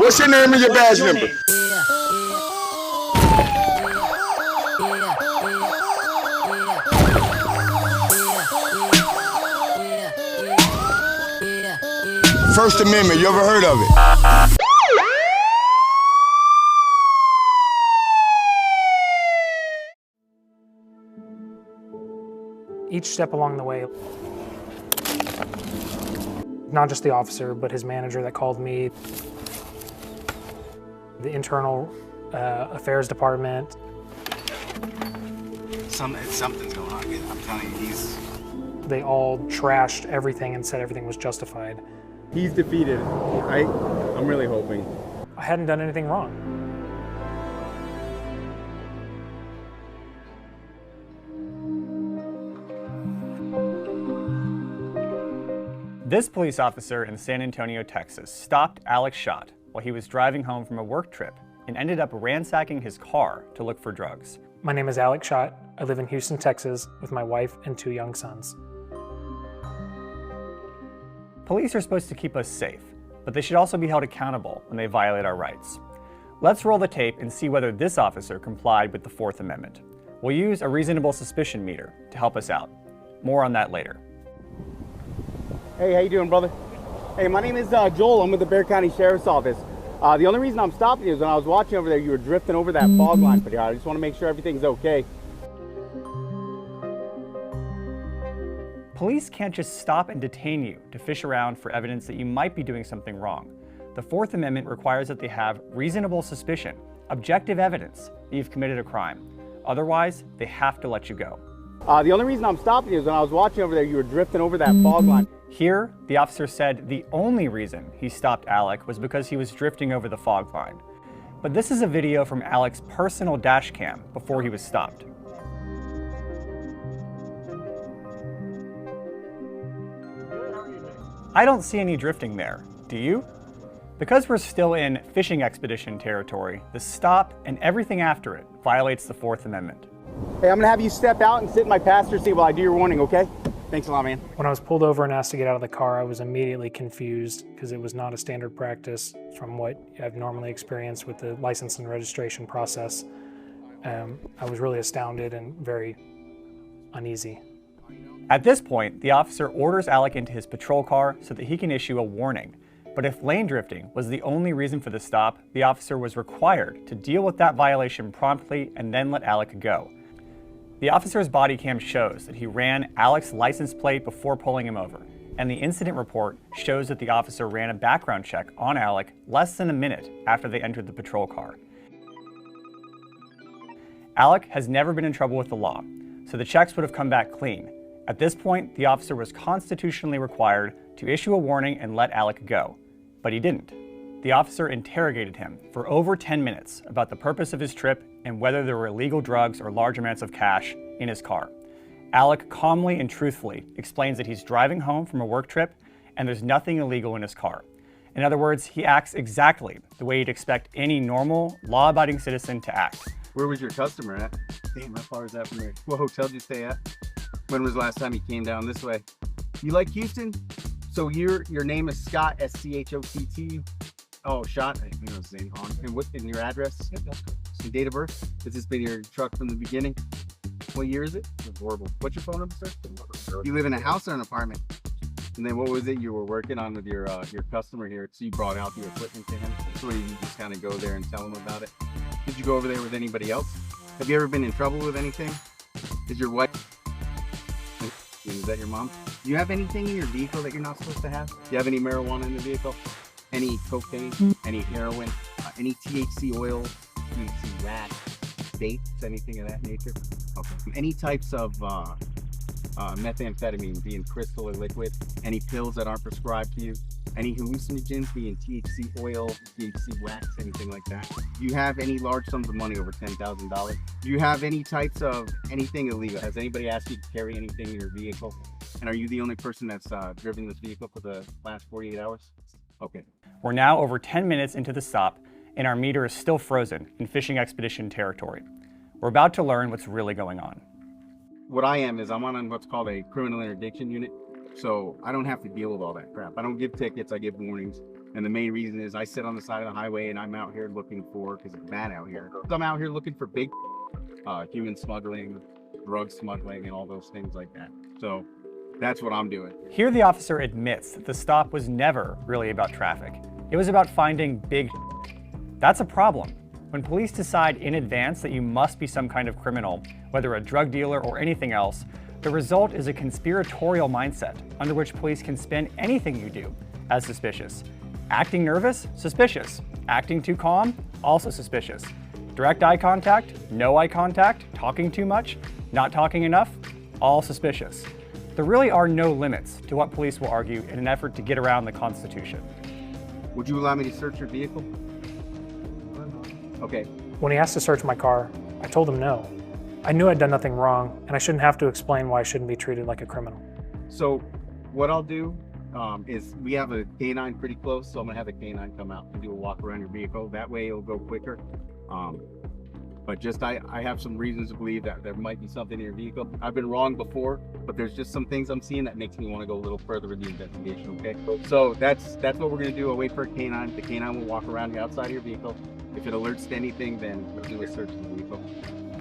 What's your name and your badge number? First Amendment, you ever heard of it? Each step along the way, not just the officer, but his manager that called me, the internal affairs department. Something's going on. I'm telling you, They all trashed everything and said everything was justified. He's defeated. I'm really hoping. I hadn't done anything wrong. This police officer in San Antonio, Texas, stopped Alex Schott while he was driving home from a work trip and ended up ransacking his car to look for drugs. My name is Alex Schott. I live in Houston, Texas, with my wife and 2 young sons. Police are supposed to keep us safe, but they should also be held accountable when they violate our rights. Let's roll the tape and see whether this officer complied with the Fourth Amendment. We'll use a reasonable suspicion meter to help us out. More on that later. Hey, how you doing, brother? Hey, my name is Joel. I'm with the Bexar County Sheriff's Office. The only reason I'm stopping you is when I was watching over there, you were drifting over that fog line pretty hard. I just want to make sure everything's okay. Police can't just stop and detain you to fish around for evidence that you might be doing something wrong. The Fourth Amendment requires that they have reasonable suspicion, objective evidence that you've committed a crime. Otherwise, they have to let you go. The only reason I'm stopping you is when I was watching over there, you were drifting over that fog line. Here, the officer said the only reason he stopped Alec was because he was drifting over the fog line. But this is a video from Alec's personal dash cam before he was stopped. I don't see any drifting there, do you? Because we're still in fishing expedition territory, the stop and everything after it violates the Fourth Amendment. Hey, I'm gonna have you step out and sit in my passenger seat while I do your warning, okay? Thanks a lot, man. When I was pulled over and asked to get out of the car, I was immediately confused because it was not a standard practice from what I've normally experienced with the license and registration process. I was really astounded and very uneasy. At this point, the officer orders Alec into his patrol car so that he can issue a warning. But if lane drifting was the only reason for the stop, the officer was required to deal with that violation promptly and then let Alec go. The officer's body cam shows that he ran Alec's license plate before pulling him over, and the incident report shows that the officer ran a background check on Alec less than a minute after they entered the patrol car. Alec has never been in trouble with the law, so the checks would have come back clean. At this point, the officer was constitutionally required to issue a warning and let Alec go, but he didn't. The officer interrogated him for over 10 minutes about the purpose of his trip and whether there were illegal drugs or large amounts of cash in his car. Alec calmly and truthfully explains that he's driving home from a work trip and there's nothing illegal in his car. In other words, he acts exactly the way you'd expect any normal, law-abiding citizen to act. where was your customer at? Damn, how far is that from here? What hotel did you stay at? When was the last time you came down this way? You like Houston? So your name is Scott, S-C-H-O-T-T. Oh, Schott. I think it was his name. And what in your address? Yep, that's correct. And date of birth? Has this been your truck from the beginning? What year is it? It's horrible. What's your phone number, sir? You live in a house or an apartment? And then what was it you were working on with your customer here? So you brought out your equipment to him? So you just kind of go there and tell him about it? Did you go over there with anybody else? Have you ever been in trouble with anything? Is your wife? Is that your mom? Do you have anything in your vehicle that you're not supposed to have? Do you have any marijuana in the vehicle? Any cocaine? Any heroin? Any THC oil? THC wax? Vapes? Anything of that nature? Okay. Any types of methamphetamine, being crystal or liquid? Any pills that aren't prescribed to you? Any hallucinogens, being THC oil, THC wax, anything like that? Do you have any large sums of money over $10,000? Do you have any types of anything illegal? Has anybody asked you to carry anything in your vehicle? And are you the only person that's driven this vehicle for the last 48 hours? Okay. We're now over 10 minutes into the stop, and our meter is still frozen in fishing expedition territory. We're about to learn what's really going on. What I am is I'm on what's called a criminal interdiction unit. So I don't have to deal with all that crap. I don't give tickets, I give warnings. And the main reason is I sit on the side of the highway and I'm out here looking for, because it's bad out here. I'm out here looking for big human smuggling, drug smuggling, and all those things like that. So that's what I'm doing. Here the officer admits that the stop was never really about traffic. It was about finding big. That's a problem. When police decide in advance that you must be some kind of criminal, whether a drug dealer or anything else, the result is a conspiratorial mindset under which police can spin anything you do as suspicious. Acting nervous? Suspicious. Acting too calm? Also suspicious. Direct eye contact? No eye contact? Talking too much? Not talking enough? All suspicious. There really are no limits to what police will argue in an effort to get around the Constitution. Would you allow me to search your vehicle? Okay. When he asked to search my car, I told him no. I knew I'd done nothing wrong, and I shouldn't have to explain why I shouldn't be treated like a criminal. So what I'll do is we have a canine pretty close, so I'm gonna have a canine come out and do a walk around your vehicle. That way it'll go quicker. But just I have some reasons to believe that there might be something in your vehicle. I've been wrong before, but there's just some things I'm seeing that makes me want to go a little further in the investigation, okay? So that's what we're gonna do. I'll wait for a canine. The canine will walk around the outside of your vehicle. If it alerts to anything, then we'll do a search of the vehicle.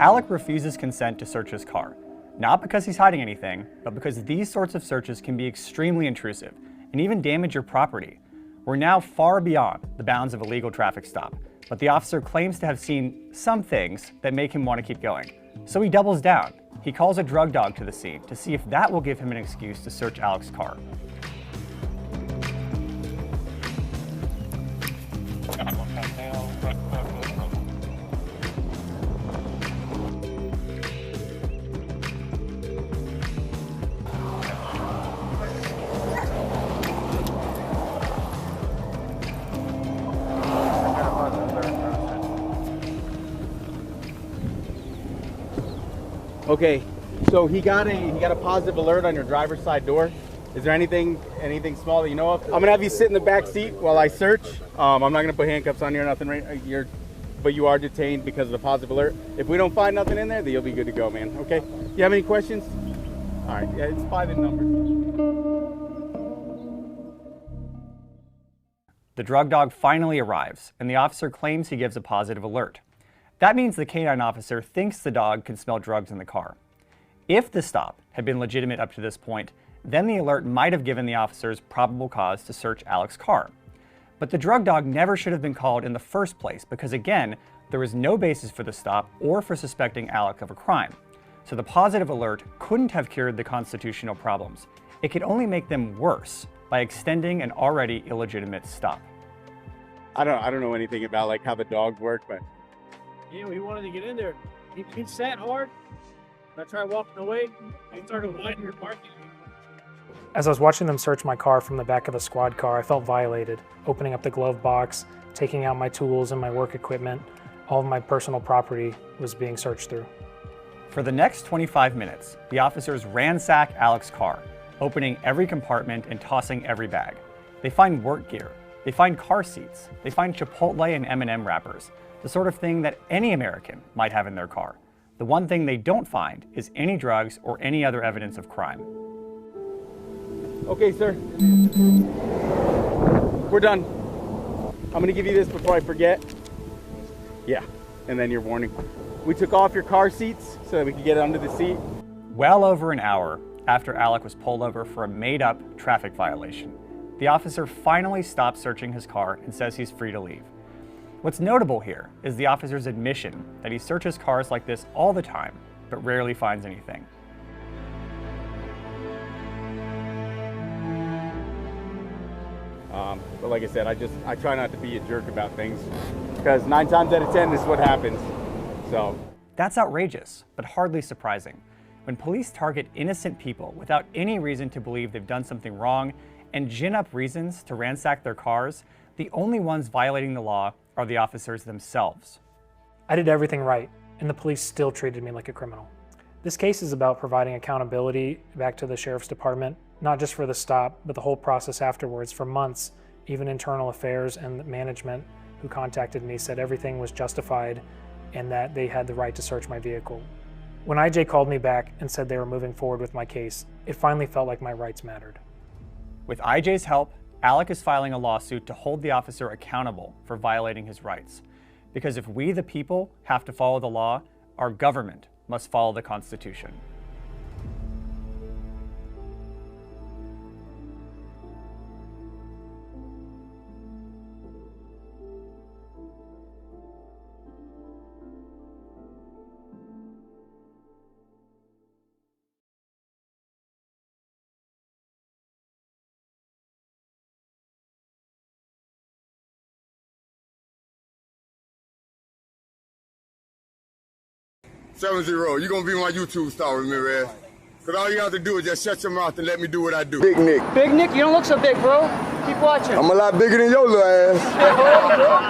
Alec refuses consent to search his car, not because he's hiding anything, but because these sorts of searches can be extremely intrusive and even damage your property. We're now far beyond the bounds of a legal traffic stop, but the officer claims to have seen some things that make him want to keep going. So he doubles down. He calls a drug dog to the scene to see if that will give him an excuse to search Alec's car. Okay, so he got a positive alert on your driver's side door. Is there anything small that you know of? I'm gonna have you sit in the back seat while I search. I'm not gonna put handcuffs on you or nothing, right? But you are detained because of the positive alert. If we don't find nothing in there, then you'll be good to go, man. Okay? You have any questions? All right. Yeah, it's 5 in number. The drug dog finally arrives, and the officer claims he gives a positive alert. That means the canine officer thinks the dog can smell drugs in the car. If the stop had been legitimate up to this point, then the alert might have given the officers probable cause to search Alec's car. But the drug dog never should have been called in the first place because, again, there was no basis for the stop or for suspecting Alec of a crime. So the positive alert couldn't have cured the constitutional problems. It could only make them worse by extending an already illegitimate stop. I don't know anything about like how the dogs work, but Yeah, he wanted to get in there. He sat hard. I tried walking away. He started whining or barking. As I was watching them search my car from the back of the squad car, I felt violated. Opening up the glove box, taking out my tools and my work equipment, all of my personal property was being searched through. For the next 25 minutes, the officers ransack Alec's car, opening every compartment and tossing every bag. They find work gear, they find car seats, they find Chipotle and M&M wrappers, the sort of thing that any American might have in their car. The one thing they don't find is any drugs or any other evidence of crime. okay, sir. We're done. I'm gonna give you this before I forget. Yeah, and then your warning. We took off your car seats so that we could get under the seat. Well over an hour after Alec was pulled over for a made-up traffic violation, the officer finally stops searching his car and says he's free to leave. What's notable here is the officer's admission that he searches cars like this all the time, but rarely finds anything. But like I said, I try not to be a jerk about things because 9 times out of 10, this is what happens. So That's outrageous, but hardly surprising. When police target innocent people without any reason to believe they've done something wrong and gin up reasons to ransack their cars, the only ones violating the law are the officers themselves. I did everything right, and the police still treated me like a criminal. This case is about providing accountability back to the sheriff's department, not just for the stop, but the whole process afterwards. For months, even internal affairs and management who contacted me said everything was justified and that they had the right to search my vehicle. When IJ called me back and said they were moving forward with my case, it finally felt like my rights mattered. With IJ's help Alec is filing a lawsuit to hold the officer accountable for violating his rights. Because if we, the people, have to follow the law, our government must follow the Constitution. "7-0, you gonna be my YouTube star, Ramirez. Cause all you have to do is just shut your mouth and let me do what I do." Big Nick. Big Nick, you don't look so big, bro. Keep watching. I'm a lot bigger than your little ass.